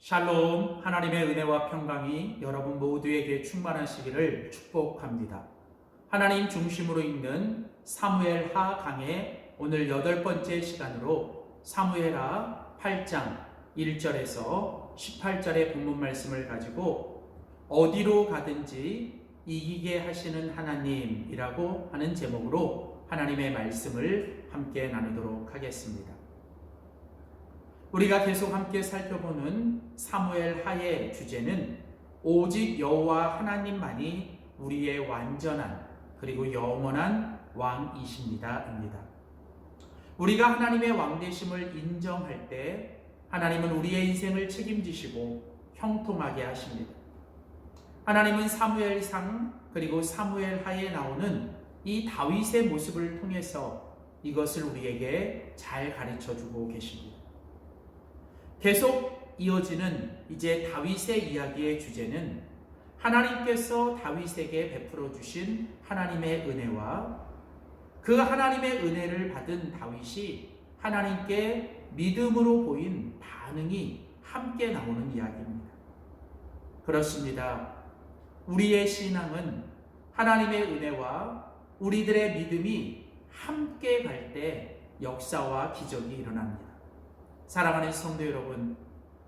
샬롬, 하나님의 은혜와 평강이 여러분 모두에게 충만하시기를 축복합니다. 하나님 중심으로 읽는 사무엘하 강의 오늘 8번째 시간으로 사무엘하 8장 1절에서 18절의 본문 말씀을 가지고 어디로 가든지 이기게 하시는 하나님이라고 하는 제목으로 하나님의 말씀을 함께 나누도록 하겠습니다. 우리가 계속 함께 살펴보는 사무엘하의 주제는 오직 여호와 하나님만이 우리의 완전한 그리고 영원한 왕이십니다입니다. 우리가 하나님의 왕되심을 인정할 때 하나님은 우리의 인생을 책임지시고 형통하게 하십니다. 하나님은 사무엘상 그리고 사무엘하에 나오는 이 다윗의 모습을 통해서 이것을 우리에게 잘 가르쳐주고 계십니다. 계속 이어지는 이제 다윗의 이야기의 주제는 하나님께서 다윗에게 베풀어 주신 하나님의 은혜와 그 하나님의 은혜를 받은 다윗이 하나님께 믿음으로 보인 반응이 함께 나오는 이야기입니다. 그렇습니다. 우리의 신앙은 하나님의 은혜와 우리들의 믿음이 함께 갈 때 역사와 기적이 일어납니다. 사랑하는 성도 여러분,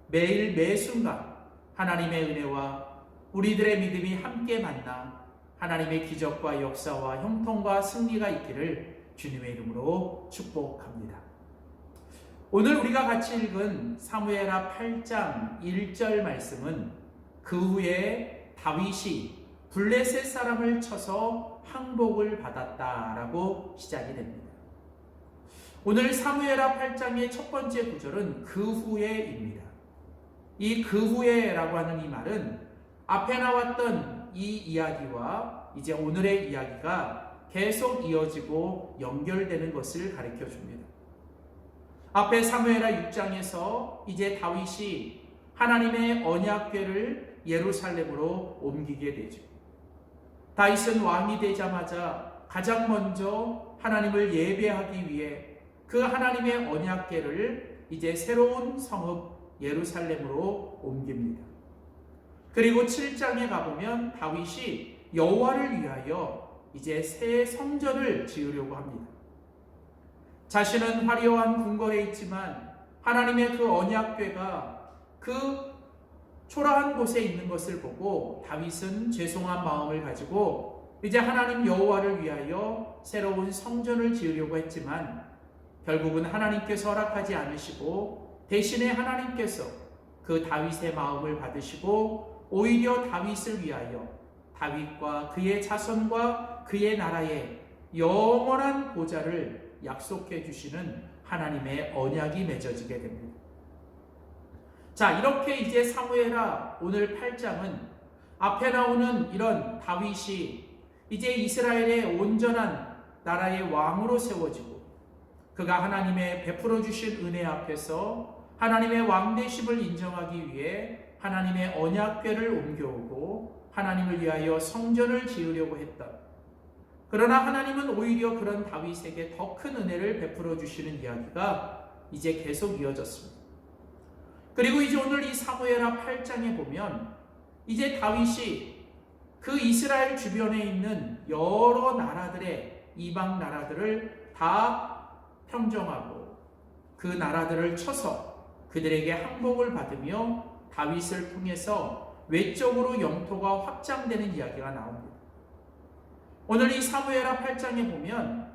매일 매 순간 하나님의 은혜와 우리들의 믿음이 함께 만나 하나님의 기적과 역사와 형통과 승리가 있기를 주님의 이름으로 축복합니다. 오늘 우리가 같이 읽은 사무엘하 8장 1절 말씀은 그 후에 다윗이 블레셋 사람을 쳐서 항복을 받았다라고 시작이 됩니다. 오늘 사무엘하 8장의 첫 번째 구절은 그 후에입니다. 이 그 후에라고 하는 이 말은 앞에 나왔던 이 이야기와 이제 오늘의 이야기가 계속 이어지고 연결되는 것을 가르쳐 줍니다. 앞에 사무엘하 6장에서 이제 다윗이 하나님의 언약궤를 예루살렘으로 옮기게 되죠. 다윗은 왕이 되자마자 가장 먼저 하나님을 예배하기 위해 그 하나님의 언약궤를 이제 새로운 성읍 예루살렘으로 옮깁니다. 그리고 7장에 가보면 다윗이 여호와를 위하여 이제 새 성전을 지으려고 합니다. 자신은 화려한 궁궐에 있지만 하나님의 그 언약궤가 그 초라한 곳에 있는 것을 보고 다윗은 죄송한 마음을 가지고 이제 하나님 여호와를 위하여 새로운 성전을 지으려고 했지만 결국은 하나님께서 허락하지 않으시고 대신에 하나님께서 그 다윗의 마음을 받으시고 오히려 다윗을 위하여 다윗과 그의 자손과 그의 나라에 영원한 보좌를 약속해 주시는 하나님의 언약이 맺어지게 됩니다. 자, 이렇게 이제 사무엘하 오늘 8장은 앞에 나오는 이런 다윗이 이제 이스라엘의 온전한 나라의 왕으로 세워지고 그가 하나님의 베풀어 주신 은혜 앞에서 하나님의 왕되심을 인정하기 위해 하나님의 언약궤를 옮겨오고 하나님을 위하여 성전을 지으려고 했다. 그러나 하나님은 오히려 그런 다윗에게 더 큰 은혜를 베풀어 주시는 이야기가 이제 계속 이어졌습니다. 그리고 이제 오늘 이 사무엘하 8장에 보면 이제 다윗이 그 이스라엘 주변에 있는 여러 나라들의 이방 나라들을 다 평정하고 그 나라들을 쳐서 그들에게 항복을 받으며 다윗을 통해서 외적으로 영토가 확장되는 이야기가 나옵니다. 오늘 이 사무엘하 8장에 보면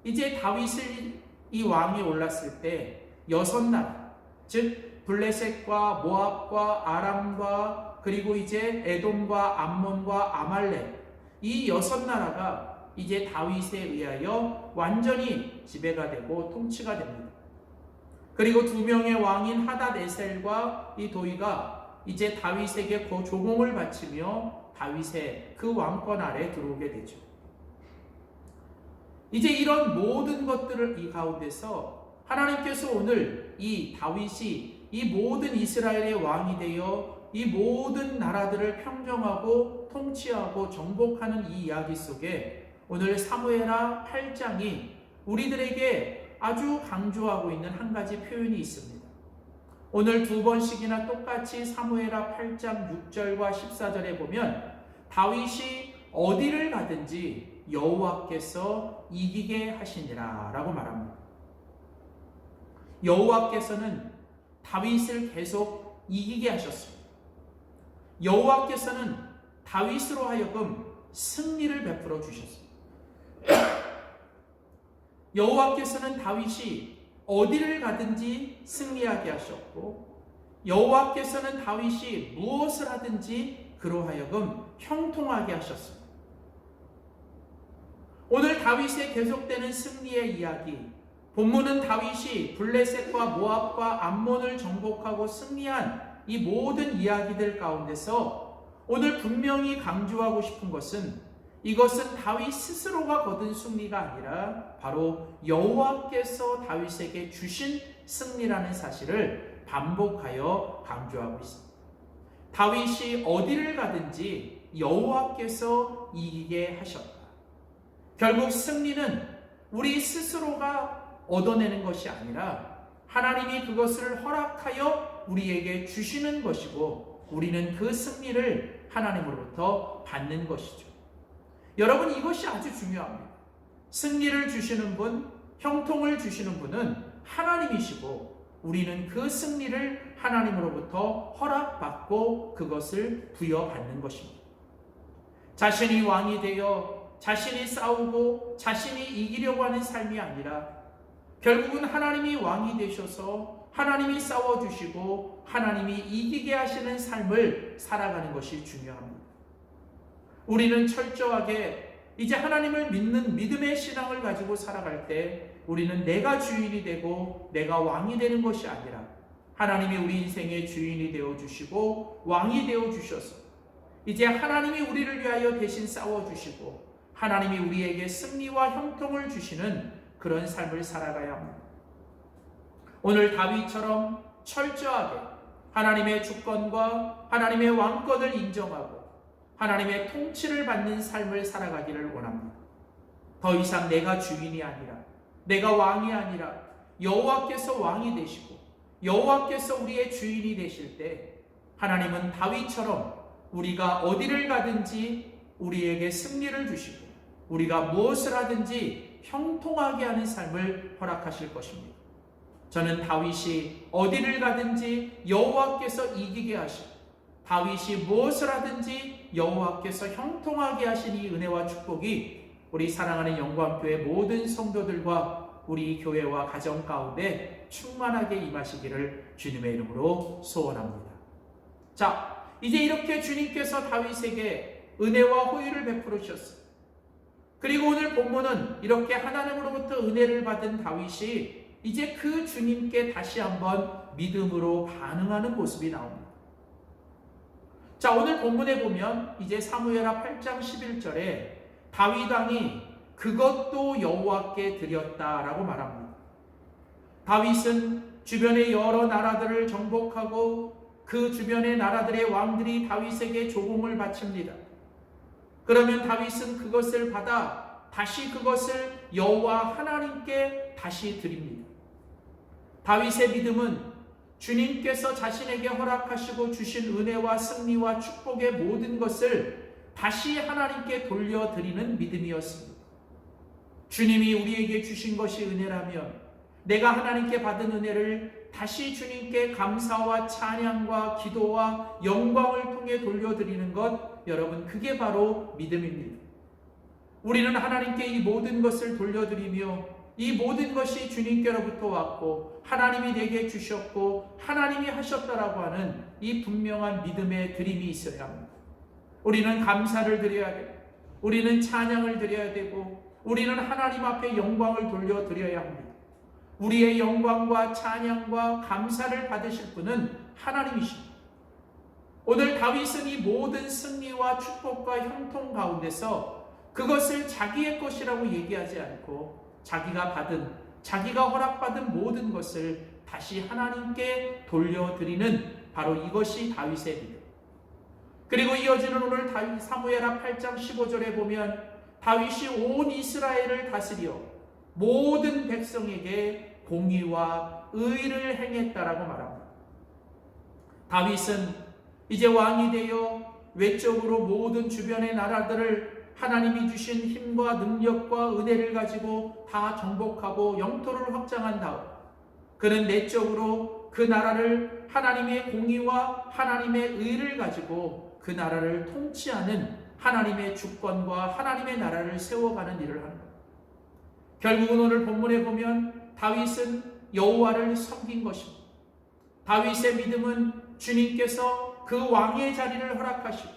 이제 다윗이 이 왕이 올랐을 때 6나라, 즉 블레셋과 모압과 아람과 그리고 이제 에돔과 암몬과 아말렉 이 6나라가 이제 다윗에 의하여 완전히 지배가 되고 통치가 됩니다. 그리고 2명의 왕인 하닷에셀과 이 도이가 이제 다윗에게 조공을 바치며 다윗의 그 왕권 아래 들어오게 되죠. 이제 이런 모든 것들을 이 가운데서 하나님께서 오늘 이 다윗이 이 모든 이스라엘의 왕이 되어 이 모든 나라들을 평정하고 통치하고 정복하는 이 이야기 속에 오늘 사무엘하 8장이 우리들에게 아주 강조하고 있는 한 가지 표현이 있습니다. 오늘 두 번씩이나 똑같이 사무엘하 8장 6절과 14절에 보면 다윗이 어디를 가든지 여호와께서 이기게 하시니라 라고 말합니다. 여호와께서는 다윗을 계속 이기게 하셨습니다. 여호와께서는 다윗으로 하여금 승리를 베풀어 주셨습니다. 여호와께서는 다윗이 어디를 가든지 승리하게 하셨고, 여호와께서는 다윗이 무엇을 하든지 그로 하여금 형통하게 하셨습니다. 오늘 다윗의 계속되는 승리의 이야기, 본문은 다윗이 블레셋과 모압과 암몬을 정복하고 승리한 이 모든 이야기들 가운데서 오늘 분명히 강조하고 싶은 것은, 이것은 다윗 스스로가 거둔 승리가 아니라 바로 여호와께서 다윗에게 주신 승리라는 사실을 반복하여 강조하고 있습니다. 다윗이 어디를 가든지 여호와께서 이기게 하셨다. 결국 승리는 우리 스스로가 얻어내는 것이 아니라 하나님이 그것을 허락하여 우리에게 주시는 것이고, 우리는 그 승리를 하나님으로부터 받는 것이죠. 여러분, 이것이 아주 중요합니다. 승리를 주시는 분, 형통을 주시는 분은 하나님이시고, 우리는 그 승리를 하나님으로부터 허락받고 그것을 부여받는 것입니다. 자신이 왕이 되어 자신이 싸우고 자신이 이기려고 하는 삶이 아니라 결국은 하나님이 왕이 되셔서 하나님이 싸워주시고 하나님이 이기게 하시는 삶을 살아가는 것이 중요합니다. 우리는 철저하게 이제 하나님을 믿는 믿음의 신앙을 가지고 살아갈 때 우리는 내가 주인이 되고 내가 왕이 되는 것이 아니라 하나님이 우리 인생의 주인이 되어주시고 왕이 되어주셔서 이제 하나님이 우리를 위하여 대신 싸워주시고 하나님이 우리에게 승리와 형통을 주시는 그런 삶을 살아가야 합니다. 오늘 다윗처럼 철저하게 하나님의 주권과 하나님의 왕권을 인정하고 하나님의 통치를 받는 삶을 살아가기를 원합니다. 더 이상 내가 주인이 아니라 내가 왕이 아니라 여호와께서 왕이 되시고 여호와께서 우리의 주인이 되실 때 하나님은 다윗처럼 우리가 어디를 가든지 우리에게 승리를 주시고 우리가 무엇을 하든지 형통하게 하는 삶을 허락하실 것입니다. 저는 다윗이 어디를 가든지 여호와께서 이기게 하시고 다윗이 무엇을 하든지 여호와께서 형통하게 하신 이 은혜와 축복이 우리 사랑하는 영광교회 모든 성도들과 우리 교회와 가정 가운데 충만하게 임하시기를 주님의 이름으로 소원합니다. 자, 이제 이렇게 주님께서 다윗에게 은혜와 호의를 베풀어 주셨어요. 그리고 오늘 본문은 이렇게 하나님으로부터 은혜를 받은 다윗이 이제 그 주님께 다시 한번 믿음으로 반응하는 모습이 나옵니다. 자, 오늘 본문에 보면 이제 사무엘하 8장 11절에 다윗 왕이 그것도 여호와께 드렸다라고 말합니다. 다윗은 주변의 여러 나라들을 정복하고 그 주변의 나라들의 왕들이 다윗에게 조공을 바칩니다. 그러면 다윗은 그것을 받아 다시 그것을 여호와 하나님께 다시 드립니다. 다윗의 믿음은 주님께서 자신에게 허락하시고 주신 은혜와 승리와 축복의 모든 것을 다시 하나님께 돌려드리는 믿음이었습니다. 주님이 우리에게 주신 것이 은혜라면 내가 하나님께 받은 은혜를 다시 주님께 감사와 찬양과 기도와 영광을 통해 돌려드리는 것, 여러분, 그게 바로 믿음입니다. 우리는 하나님께 이 모든 것을 돌려드리며 이 모든 것이 주님께로부터 왔고 하나님이 내게 주셨고 하나님이 하셨다라고 하는 이 분명한 믿음의 드림이 있어야 합니다. 우리는 감사를 드려야 되고 우리는 찬양을 드려야 되고 우리는 하나님 앞에 영광을 돌려드려야 합니다. 우리의 영광과 찬양과 감사를 받으실 분은 하나님이십니다. 오늘 다윗은 이 모든 승리와 축복과 형통 가운데서 그것을 자기의 것이라고 얘기하지 않고 자기가 받은, 자기가 허락받은 모든 것을 다시 하나님께 돌려드리는 바로 이것이 다윗의 믿음. 그리고 이어지는 오늘 사무엘하 8장 15절에 보면 다윗이 온 이스라엘을 다스려 모든 백성에게 공의와 의를 행했다라고 말합니다. 다윗은 이제 왕이 되어 외적으로 모든 주변의 나라들을 하나님이 주신 힘과 능력과 은혜를 가지고 다 정복하고 영토를 확장한 다음 그는 내적으로 그 나라를 하나님의 공의와 하나님의 의를 가지고 그 나라를 통치하는 하나님의 주권과 하나님의 나라를 세워가는 일을 하는 것. 결국은 오늘 본문에 보면 다윗은 여호와를 섬긴 것입니다. 다윗의 믿음은 주님께서 그 왕의 자리를 허락하시고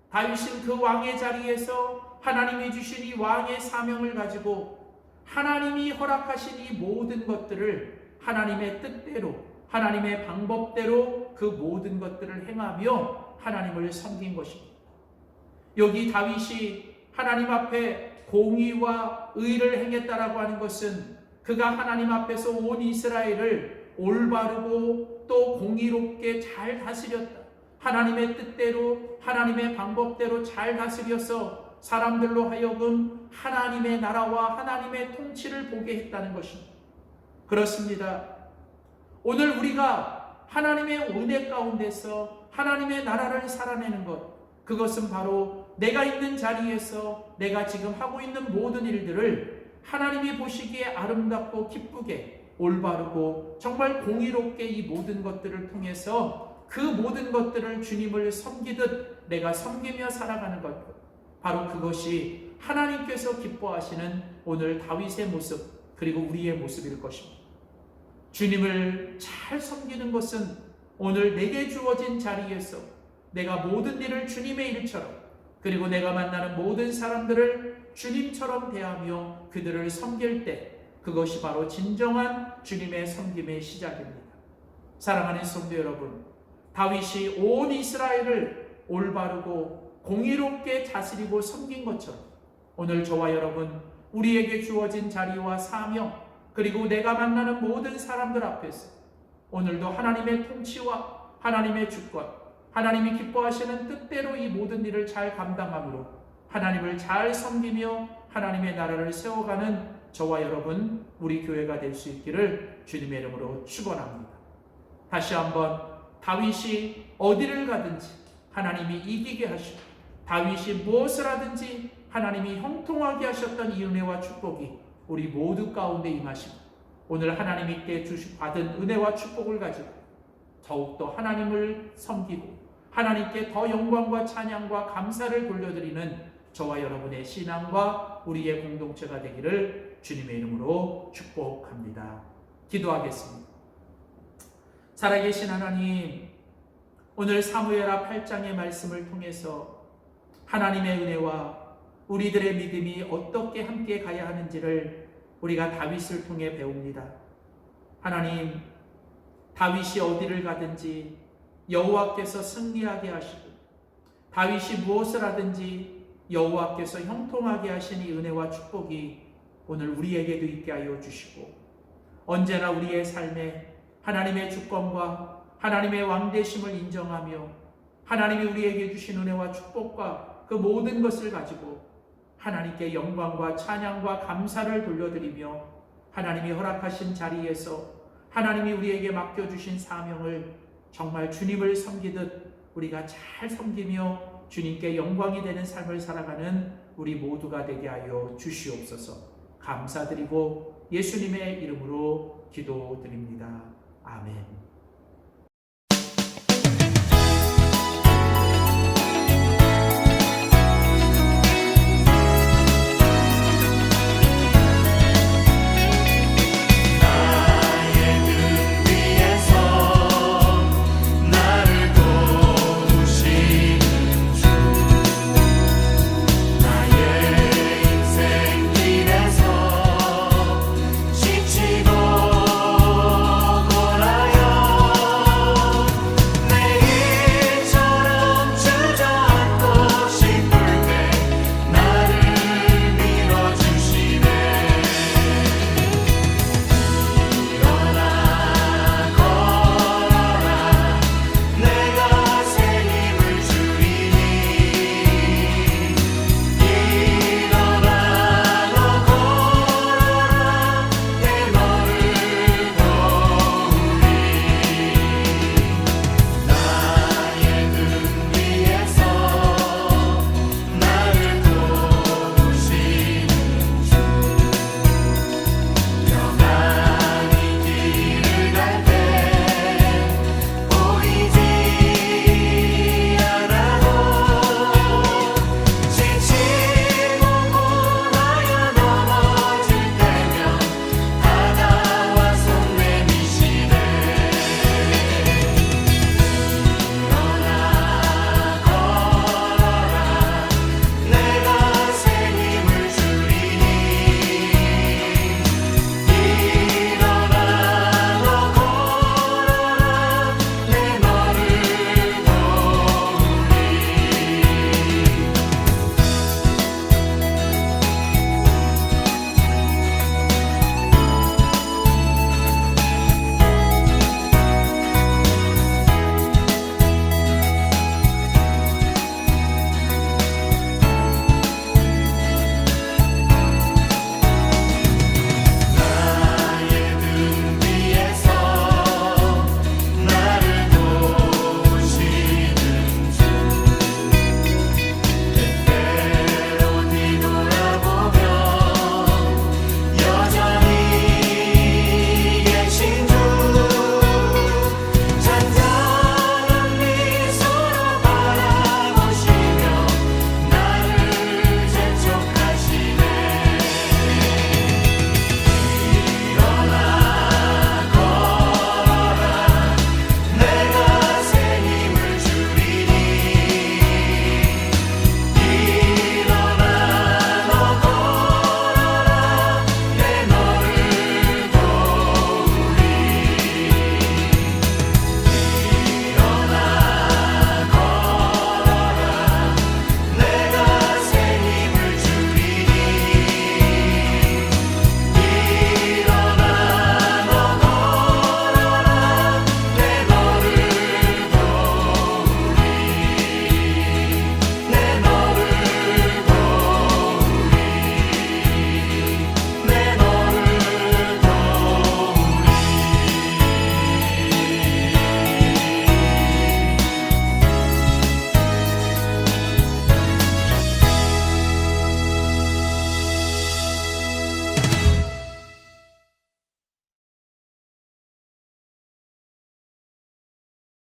다윗은 그 왕의 자리에서 하나님이 주신 이 왕의 사명을 가지고 하나님이 허락하신 이 모든 것들을 하나님의 뜻대로 하나님의 방법대로 그 모든 것들을 행하며 하나님을 섬긴 것입니다. 여기 다윗이 하나님 앞에 공의와 의를 행했다라고 하는 것은 그가 하나님 앞에서 온 이스라엘을 올바르고 또 공의롭게 잘 다스렸다. 하나님의 뜻대로 하나님의 방법대로 잘 다스려서 사람들로 하여금 하나님의 나라와 하나님의 통치를 보게 했다는 것입니다. 그렇습니다. 오늘 우리가 하나님의 은혜 가운데서 하나님의 나라를 살아내는 것, 그것은 바로 내가 있는 자리에서 내가 지금 하고 있는 모든 일들을 하나님이 보시기에 아름답고 기쁘게 올바르고 정말 공의롭게 이 모든 것들을 통해서 그 모든 것들을 주님을 섬기듯 내가 섬기며 살아가는 것, 바로 그것이 하나님께서 기뻐하시는 오늘 다윗의 모습 그리고 우리의 모습일 것입니다. 주님을 잘 섬기는 것은 오늘 내게 주어진 자리에서 내가 모든 일을 주님의 일처럼 그리고 내가 만나는 모든 사람들을 주님처럼 대하며 그들을 섬길 때 그것이 바로 진정한 주님의 섬김의 시작입니다. 사랑하는 성도 여러분, 다윗이 온 이스라엘을 올바르고 공의롭게 다스리고 섬긴 것처럼 오늘 저와 여러분 우리에게 주어진 자리와 사명 그리고 내가 만나는 모든 사람들 앞에서 오늘도 하나님의 통치와 하나님의 주권, 하나님이 기뻐하시는 뜻대로 이 모든 일을 잘 감당함으로 하나님을 잘 섬기며 하나님의 나라를 세워가는 저와 여러분 우리 교회가 될 수 있기를 주님의 이름으로 축원합니다. 다시 한번 다윗이 어디를 가든지 하나님이 이기게 하시고 다윗이 무엇을 하든지 하나님이 형통하게 하셨던 이 은혜와 축복이 우리 모두 가운데 임하시고 오늘 하나님께 받은 은혜와 축복을 가지고 더욱더 하나님을 섬기고 하나님께 더 영광과 찬양과 감사를 돌려드리는 저와 여러분의 신앙과 우리의 공동체가 되기를 주님의 이름으로 축복합니다. 기도하겠습니다. 살아계신 하나님, 오늘 사무엘하 8장의 말씀을 통해서 하나님의 은혜와 우리들의 믿음이 어떻게 함께 가야 하는지를 우리가 다윗을 통해 배웁니다. 하나님, 다윗이 어디를 가든지 여호와께서 승리하게 하시고 다윗이 무엇을 하든지 여호와께서 형통하게 하시니 은혜와 축복이 오늘 우리에게도 있게 하여 주시고 언제나 우리의 삶에 하나님의 주권과 하나님의 왕되심을 인정하며 하나님이 우리에게 주신 은혜와 축복과 그 모든 것을 가지고 하나님께 영광과 찬양과 감사를 돌려드리며 하나님이 허락하신 자리에서 하나님이 우리에게 맡겨주신 사명을 정말 주님을 섬기듯 우리가 잘 섬기며 주님께 영광이 되는 삶을 살아가는 우리 모두가 되게 하여 주시옵소서. 감사드리고 예수님의 이름으로 기도드립니다. 아멘.